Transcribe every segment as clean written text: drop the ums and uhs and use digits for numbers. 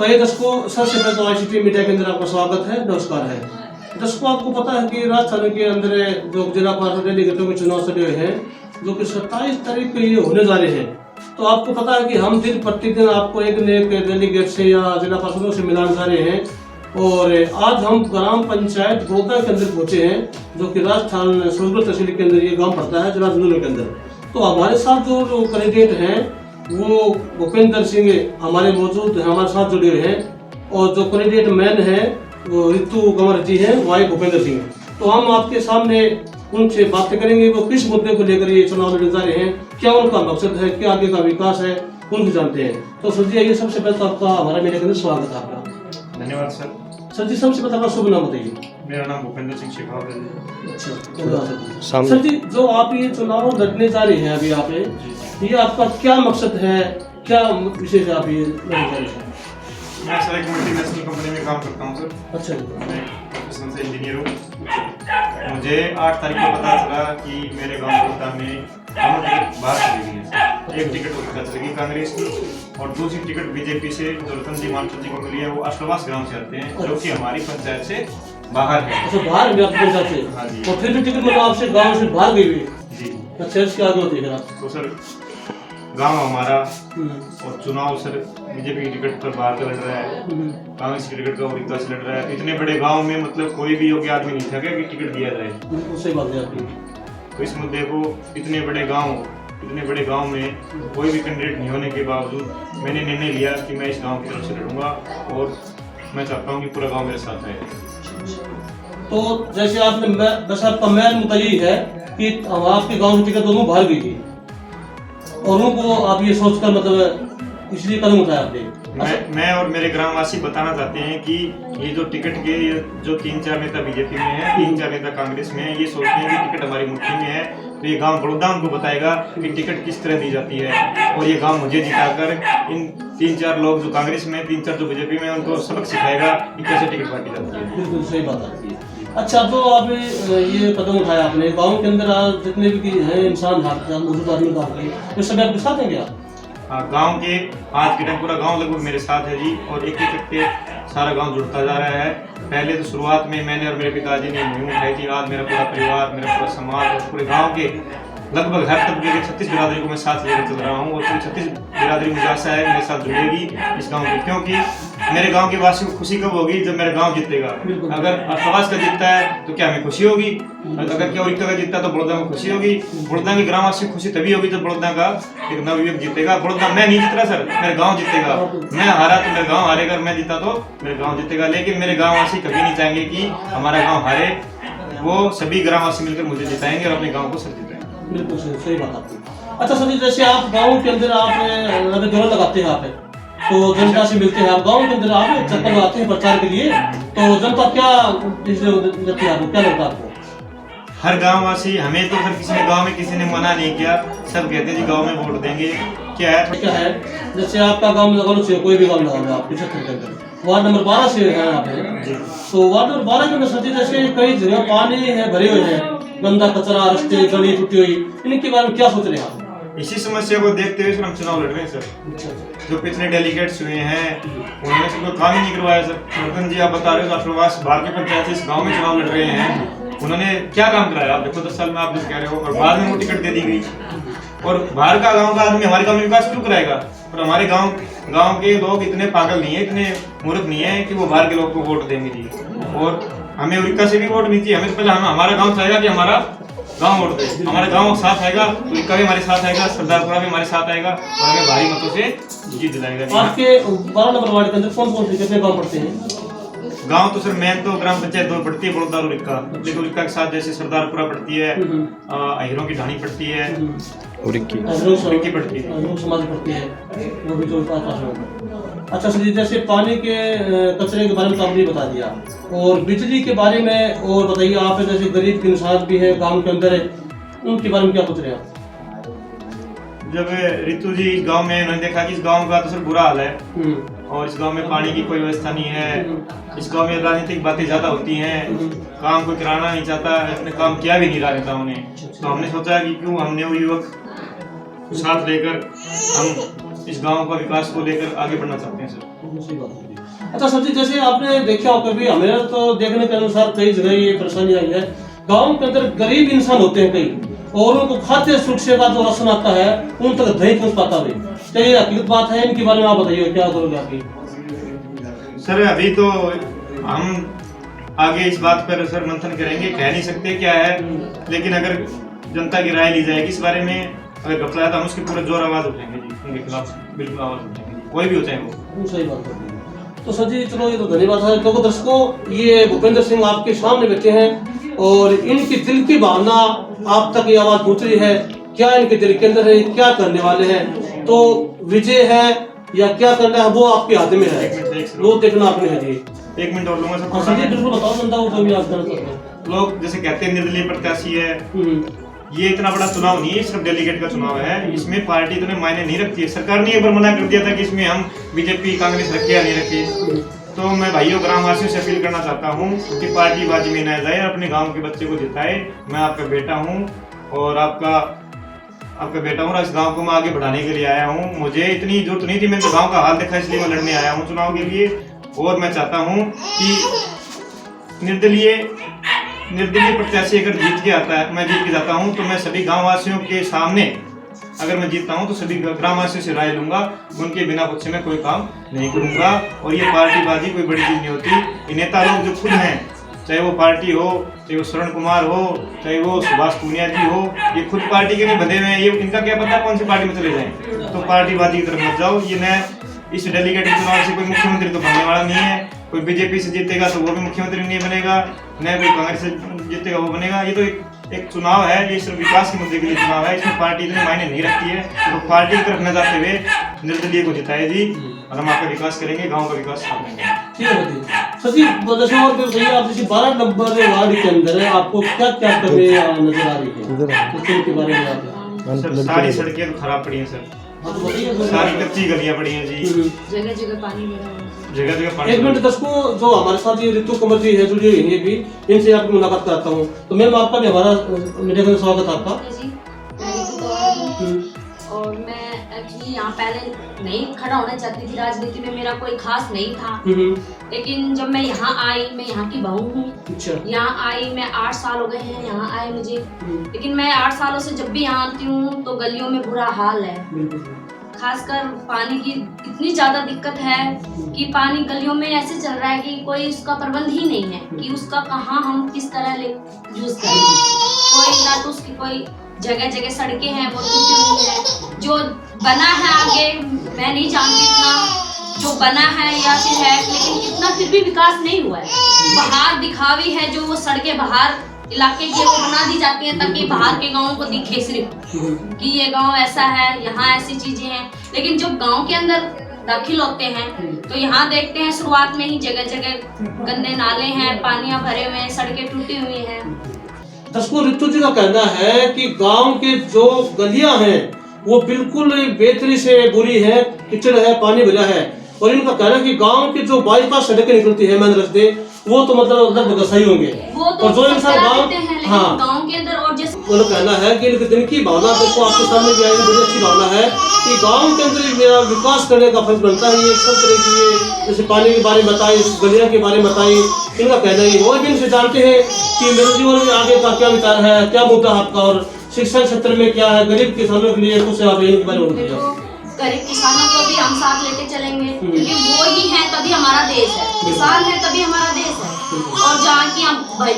तो ये दर्शकों, सबसे पहले तो ICT मीडिया के अंदर आपका स्वागत है, नमस्कार है। दर्शकों, आपको पता है कि राजस्थान के अंदर जो जिला पार्षद डेलीगेटों के चुनाव चल रहे हैं, जो कि 27 तारीख को ये होने जा रहे हैं। तो आपको पता है कि हम दिन प्रतिदिन आपको एक न एक डेलीगेट से या जिला पार्षदों से मिलाने जा रहे हैं। और आज हम ग्राम पंचायत गोदा के अंदर पहुंचे हैं, जो कि राजस्थान सूरजपुर तहसील के अंदर ये गाँव पड़ता है, जिला झुंझुनू के अंदर। तो हमारे साथ जो कैंडिडेट हैं वो भूपेंद्र सिंह हमारे मौजूद हैं, हमारे साथ जुड़े हुए हैं। और जो कैंडिडेट मैन है वो रितु कंवर जी हैं, वाई भूपेंद्र सिंह। तो हम आपके सामने उनसे बातें करेंगे, वो किस मुद्दे को लेकर ये चुनाव लड़ने जा रहे हैं, क्या उनका मकसद है, क्या आगे का विकास है, उनको जानते हैं। तो सर जी, आइए, सबसे पहले तो आपका हमारा मीडिया के अंदर स्वागत है आपका। धन्यवाद सर। सर जी, सबसे पहले आपका शुभ नाम बताइए। मेरा नाम भूपेंद्र सिंह शेखावत है। अच्छा, धन्यवाद सर जी। जो आप ये चुनाव लड़ने जा रहे हैं अभी आप, ये आपका क्या मकसद है, क्या विषय से आप ये लड़ने जा रहे हैं? मैं सर एक मल्टीनेशनल कंपनी में काम करता हूँ सर। अच्छा, मैं प्रोफेशनल से इंजीनियर हूँ। मुझे 8 तारीख को पता चला कि मेरे गांव कोटा में दोनों टिकट बाहर चली गई है। एक टिकट उनका चलेगी कांग्रेस की और दूसरी टिकट बीजेपी से जो रतन जी मानसर जी को मिली है, वो अश्ववास गाँव से आते हैं, जो कि हमारी पंचायत से बाहर है। अच्छा, बाहर भी आपकी पंचायत से? हाँ जी। और फिर भी टिकट मतलब आपसे गाँव से बाहर गई हुई? जी। अच्छा, इसके आगे होती है आप? तो सर गांव हमारा और चुनाव सर बीजेपी की टिकट पर बाहर का लड़ रहा है, कांग्रेस की टिकट का उड़ीसा से लड़ रहा है। इतने बड़े गांव में मतलब कोई भी योग्य आदमी नहीं था क्या कि टिकट दिया जाए। सही बात है आपकी। तो इस मुद्दे को इतने बड़े गांव में कोई भी कैंडिडेट नहीं होने के बावजूद मैंने निर्णय लिया कि मैं इस गांव की तरफ से लड़ूंगा और मैं चाहता हूं कि पूरा गांव मेरे साथ है। तो जैसे आपने बस आपका मेन मुद्दा यही है कि आपके गांव की टिकट दोनों बाहर गई थी और उनको आप ये सोचकर मतलब इसलिए कदम उठाया आपने? मैं और मेरे ग्रामवासी बताना चाहते हैं कि ये जो टिकट के जो 3-4 नेता बीजेपी में है, 3-4 नेता कांग्रेस में है, ये सोचते हैं कि टिकट हमारी मुट्ठी में है। तो ये गांव बड़ौदा उनको बताएगा कि टिकट किस तरह दी जाती है और ये गांव मुझे जिताकर इन 3-4 लोग जो कांग्रेस में, 3-4 जो बीजेपी में, उनको सबक सिखाएगा कि कैसे टिकट बांटी जाती है। बिल्कुल सही बात है। अच्छा, तो आप ये कदम उठाया आपने, गाँव के अंदर आज जितने भी हैं इंसान मौजूद आदमी गाँव के, ये सब आपके साथ हैं क्या? हाँ, गांव के आज के टाइम पूरा गांव लगभग मेरे साथ है जी। और एक एक करके सारा गांव जुड़ता जा रहा है। पहले तो शुरुआत में मैंने और मेरे पिताजी ने मुहिम उठाई थी। आज मेरा पूरा परिवार, मेरा पूरा समाज और पूरे गांव के लगभग हर तबके के 36 बिरादरी को मैं साथ लेकर चल रहा हूँ और पूरी 36 बिरादरी मुझे आशा है मेरे साथ जुड़ेगी इस गांव की, क्योंकि मेरे गांव के वासियों को खुशी कब होगी जब मेरा गांव जीतेगा। अगर अश्ववास का जीतता है तो क्या हमें खुशी होगी, अगर क्या उड़ीसा का जीतता है तो बड़ौदा में खुशी होगी। बड़ौदा के ग्रामवासी को खुशी तभी होगी जब बड़ौदा का एक नवयुवक जीतेगा। बड़ौदा मैं नहीं जीत रहा सर, मेरा गाँव जीतेगा। मैं हारा तो मेरा गाँव हारेगा, मैं जीता तो मेरा गाँव जीतेगा। लेकिन मेरे गाँववासी कभी नहीं चाहेंगे कि हमारा गाँव हारे। वो सभी ग्रामवासी मिलकर मुझे जिताएंगे और अपने गाँव को सर जिताएंगे। बिल्कुल सही बात आपकी। अच्छा सर जी, जैसे आप गाँव के अंदर आप दौड़ लगाते हैं, आप तो जनता से मिलते हैं, आप गाँव के अंदर आप चक्कर लगाते हैं प्रचार के लिए, तो जनता क्या लगती है आपको, क्या लगता है आपको? हर गांववासी, हमें तो सर किसी ने गांव में किसी ने मना नहीं किया, सब कहते हैं जी गांव में वोट देंगे। क्या है जैसे आपका गाँव लगा लो, कोई भी गाँव लगा लो आप 75 के अंदर, वार्ड नंबर 12 से है आप, तो वार्ड नंबर 12 के अंदर सर जी जैसे कई जगह पानी है भरे हुए हैं, गंदा कचरा, रास्ते, गली टूटी हुई, इनके बारे में क्या सोच रहे हैं आप? इसी समस्या को देखते हुए सर हम चुनाव लड़ रहे हैं सर। जो पिछले डेलीगेट्स हुए हैं उन्होंने से कोई काम ही नहीं करवाया सर। रतन जी आप बता रहे हो अश्ववास बाहर के पंचायत से इस गाँव में चुनाव लड़ रहे हैं, उन्होंने क्या काम कराया? आप देखो 10 साल में आप जो कह रहे हो, और बाद में वो टिकट दे दी गई। और बाहर का गाँव का आदमी हमारे गाँव में विकास क्यों कराएगा? और हमारे गाँव के लोग इतने पागल नहीं है, इतने मूर्ख नहीं है कि वो बाहर के लोग को वोट देंगे जी। और हमें उड़ीसा से भी वोट नहीं चाहिए, हमें पहले हमारा गाँव चाहेगा कि हमारा गाँव वोट दे, हमारा गाँव साथ आएगा, उड़ीसा भी हमारे साथ आएगा, सरदारपुरा भी हमारे साथ आएगा और हमें भारी मतों से जीत दिलाएगा। आपके 12 नंबर वार्ड के अंदर कौन कौन से कितने गाँव पड़ते हैं? गांव तो सर मेन तो ग्राम पंचायत 2 पड़ती है, बड़ौदा और उड़ीसा। लेकिन उड़ीसा के साथ जैसे सरदारपुरा पड़ती है, अहिरों की ढाणी पड़ती है, उड़ीकी पड़ती है, समाज पड़ती है, वो भी जो पास में। अच्छा सर, जैसे पानी के कचरे के बारे में तो आपने बता दिया, और बिजली के बारे में और बताइए आप, जैसे गरीब के इंसान भी है गाँव के अंदर है, उनके बारे में क्या सोच रहे हैं आप? जब रितु जी इस गांव में उन्होंने देखा कि इस गांव का तो सर बुरा हाल है और इस गांव में पानी की कोई व्यवस्था नहीं है, इस गांव में राजनीतिक बातें ज्यादा होती हैं, काम कोई कराना नहीं चाहता, अपने काम किया भी नहीं रहा नेताओं ने। तो हमने सोचा कि क्यों हम नवयुवक साथ लेकर हम इस गांव का विकास को लेकर आगे बढ़ना चाहते हैं सर। सही बात है। अच्छा सर जी, जैसे आपने देखा हो कभी, हमें तो देखने के अनुसार कई जगह ये परेशानी आई है, गांव के अंदर गरीब इंसान होते हैं कई, और उनको खाद्य सुरक्षा का जो राशन आता है उन तक नहीं पहुंच पाता भी। क्या ये हकीकत बात है? इनके बारे में आप बताइए, क्या करोगे आप? सर अभी तो हम आगे इस बात पर सर मंथन करेंगे, कह नहीं सकते क्या है, लेकिन अगर जनता की राय ली जाएगी इस बारे में, अगर घपला है तो हम उसकी पूरे जोर आवाज उठाएंगे जी, उनके खिलाफ बिल्कुल आवाज उठाएंगे, कोई भी हो चाहे वो। सही बात है। तो सर जी चलो, ये तो धन्यवाद है। तो दर्शकों, ये भूपेंद्र सिंह आपके सामने बैठे हैं और इनकी दिल की भावना आप तक ये आवाज पहुंच रही है, क्या इनके दिल के अंदर है, क्या करने वाले हैं, तो विजय है या क्या करना है वो आपके हाथ में है, वो देखना आपने है जी। 1 मिनट और लूंगा सर जी, बिल्कुल बताओ जनता को जो भी आप करना चाहते हैं। लोग जैसे कहते हैं निर्दलीय प्रत्याशी है, ये इतना बड़ा चुनाव नहीं है, सिर्फ डेलीगेट का चुनाव है, इसमें पार्टी तो मायने नहीं रखती है। सरकार ने एक बार मना कर दिया था कि इसमें हम बीजेपी कांग्रेस रखे या नहीं रखे। तो मैं भाइयों ग्रामवासियों से अपील करना चाहता हूँ कि पार्टी बाजी में न जाए, अपने गांव के बच्चे को जिताए। मैं आपका बेटा हूँ और आपका बेटा हूँ, इस गांव को मैं आगे बढ़ाने के लिए आया हूँ। मुझे इतनी जरूरत नहीं थी, मैंने तो गांव का हाल देखा इसलिए मैं लड़ने आया हूँ चुनाव के लिए। और मैं चाहता हूँ कि निर्दलीय प्रत्याशी अगर जीत के आता है, मैं जीत के जाता हूँ, तो मैं सभी गाँव वासियों के सामने अगर मैं जीतता हूँ तो सभी ग्रामवासियों से राय लूंगा, उनके बिना पक्ष में कोई काम नहीं करूंगा। और ये पार्टीबाजी कोई बड़ी चीज नहीं होती। ये नेता लोग जो खुद हैं, चाहे वो पार्टी हो, चाहे वो शरण कुमार हो, चाहे वो सुभाष पूनिया जी हो, ये खुद पार्टी के नहीं बंधे हुए हैं। ये इनका क्या पता कौन सी पार्टी में चले जाएं। तो पार्टीबाजी की तरफ मत जाओ। ये न इस डेलीगेट चुनाव से कोई मुख्यमंत्री तो बनने वाला नहीं है। कोई बीजेपी से जीतेगा तो वो भी मुख्यमंत्री नहीं बनेगा, न कोई कांग्रेस से जीतेगा वो बनेगा। ये तो एक चुनाव है, ये सिर्फ विकास के मुद्दे के लिए चुनाव है, इसमें पार्टी इतने मायने नहीं रखती है। तो पार्टी की तरफ न जाते हुए निर्दलीय को जिताए जी, और हम आपका विकास करेंगे, गांव का विकास करेंगे। ठीक है सर जी, जैसे और बताइए आप, जैसे 12 नंबर वार्ड के अंदर आपको क्या क्या कमी नजर आ रही है, तो के बारे में आप? सर सारी सड़कें तो खराब पड़ी हैं सर, सारी कच्ची गलियां पड़ी हैं जी, जगह जगह पानी भरा हुआ है। जगह जगह पानी। 1 मिनट दर्शकों, जो हमारे साथ ये ऋतु कुमार जी है जुड़ी हुई है भी, इनसे आपकी मुलाकात कराता हूँ। तो मैम आपका भी हमारा मीडिया में स्वागत है आपका जी। मैं ऋतु कुमार हूँ और मैं एक्चुअली यहाँ पहले नहीं खड़ा होना चाहती थी, राजनीति में मेरा कोई खास नहीं था, लेकिन जब मैं यहाँ आई, मैं यहाँ की बहू हूँ। अच्छा। यहाँ आई, मैं 8 साल हो गए हैं यहाँ आए मुझे, लेकिन मैं 8 सालों से जब भी यहाँ आती हूँ तो गलियों में बुरा हाल है। खासकर पानी की इतनी ज्यादा दिक्कत है कि पानी गलियों में ऐसे चल रहा है कि कोई उसका प्रबंध ही नहीं है कि उसका कहाँ हम किस तरह ले यूज करें। कोई ना तो उसकी कोई जगह जगह सड़कें हैं वो टूटी हुई है, जो बना है आगे मैं नहीं जानती इतना जो बना है या फिर है, लेकिन इतना फिर भी विकास नहीं हुआ है। बाहर दिखावी है, जो वो सड़कें बाहर इलाके की वो बना दी जाती हैं ताकि बाहर के गांवों को दिखे सिर्फ कि ये गांव ऐसा है, यहाँ ऐसी चीजें हैं। लेकिन जब गांव के अंदर दाखिल होते हैं तो यहाँ देखते हैं शुरुआत में ही जगह जगह गंदे नाले हैं, पानियां भरे हुए हैं, सड़कें टूटी हुई हैं। दर्शकों, ऋतु जी का कहना है कि गांव के जो गलियां हैं वो बिल्कुल बेहतरी से बुरी है, कीचड़ है, पानी भरा है। और इनका कहना है कि गांव की जो बाईपास सड़कें निकलती है मेन रास्ते, वो तो मतलब लगभग सही होंगे। वो तो और जो इंसान गांव गांव के अंदर और जैसे वो कहना है कि इनके दिन की भावना देखो आपके सामने भी आई, बड़ी अच्छी भावना है कि गांव के अंदर मेरा विकास करने का फर्ज बनता है। ये सब तरह की ये जैसे पानी के बारे में बताई, गलियां के बारे में बताई, इनका कहना है। और भी इनसे जानते हैं कि मेरे जीवन में आगे का क्या विचार है, क्या मुद्दा है आपका, और शिक्षा क्षेत्र में क्या है, गरीब किसानों के लिए कुछ आप इनके बारे में बताइए। गरीब किसानों को भी हम साथ लेके चलेंगे, क्योंकि वो ही है तभी हमारा देश है। किसान है तभी हमारा देश है। और जहाँ की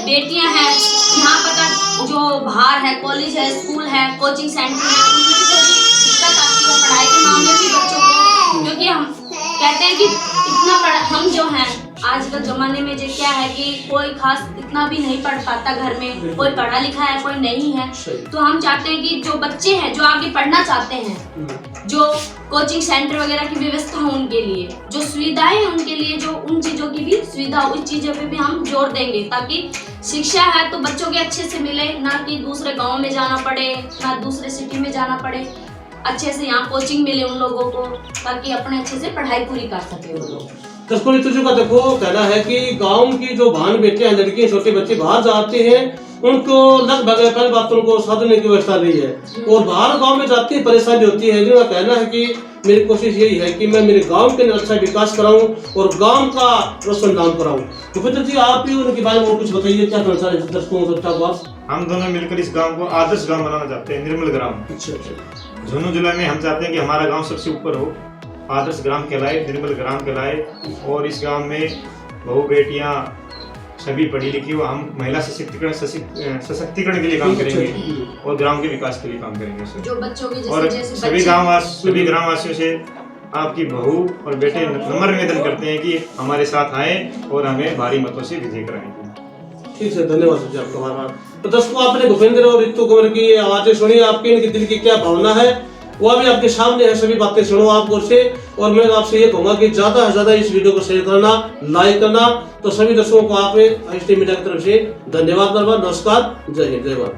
बेटियां हैं, यहाँ पता जो बाहर है, कॉलेज है, स्कूल है, कोचिंग सेंटर है, उनकी थोड़ी दिक्कत आती है पढ़ाई के मामले में बच्चों को, क्योंकि हम कहते हैं कि इतना हम जो हैं आजकल जमाने में जो क्या है कि कोई खास इतना भी नहीं पढ़ पाता, घर में कोई पढ़ा लिखा है कोई नहीं है। तो हम चाहते हैं कि जो बच्चे हैं जो आगे पढ़ना चाहते हैं, जो कोचिंग सेंटर वगैरह की व्यवस्था हो उनके लिए, जो सुविधाएं हैं उनके लिए, जो उन चीजों की भी सुविधा हो, उस चीजों पे भी हम जोर देंगे ताकि शिक्षा है तो बच्चों के अच्छे से मिले, ना कि दूसरे गांव में जाना पड़े, ना दूसरे सिटी में जाना पड़े। अच्छे से यहाँ कोचिंग मिले उन लोगों को ताकि अपने अच्छे से पढ़ाई पूरी कर सके वो लोग। दर्शकों, ऋतु जी का देखो कहना है कि गांव की जो बहन बेटियां हैं, लड़कियां, छोटे बच्चे बाहर जाते हैं उनको लगभग पहली बात तो उनको साधन की व्यवस्था नहीं है और बाहर गांव में जाती परेशानी होती है। जिनका कहना है कि मेरी कोशिश यही है कि मैं मेरे गांव के अच्छा विकास कराऊं और गांव का रोशन नाम कराऊं। तो फिर जी आप भी उनके बारे में कुछ बताइए, क्या कहना चाह दर्शकों को? हम दोनों मिलकर इस गांव को आदर्श गांव बनाना चाहते हैं, निर्मल ग्राम। अच्छा। झुंझुनू जिले में हम चाहते हैं कि हमारा गांव सबसे ऊपर हो, आदर्श ग्राम कहलाए, निर्मल ग्राम कहलाए और इस गांव में बहू बेटियां सभी पढ़ी लिखी हो। हम महिला सशक्तिकरण के लिए काम करेंगे और ग्राम के विकास के लिए काम करेंगे। जो बच्चों के और सभी ग्रामवासियों से आपकी बहू और बेटे नम्र निवेदन करते हैं कि हमारे साथ आए और हमें भारी मतों से विजय कराएंगे। ठीक है, धन्यवाद सर जी आपका बार। तो दोस्तों आपने भूपेंद्र और रितु कुंवर की आवाजें सुनी, आपके इनके दिल की क्या भावना है वो भी आपके सामने है। सभी बातें सुनो आप गौर से और मैं आपसे ये कहूंगा कि ज्यादा से ज्यादा इस वीडियो को शेयर करना, लाइक करना। तो सभी दर्शकों को आप IST मीडिया की तरफ से धन्यवाद। नमस्कार, जय हिंद, जय भारत।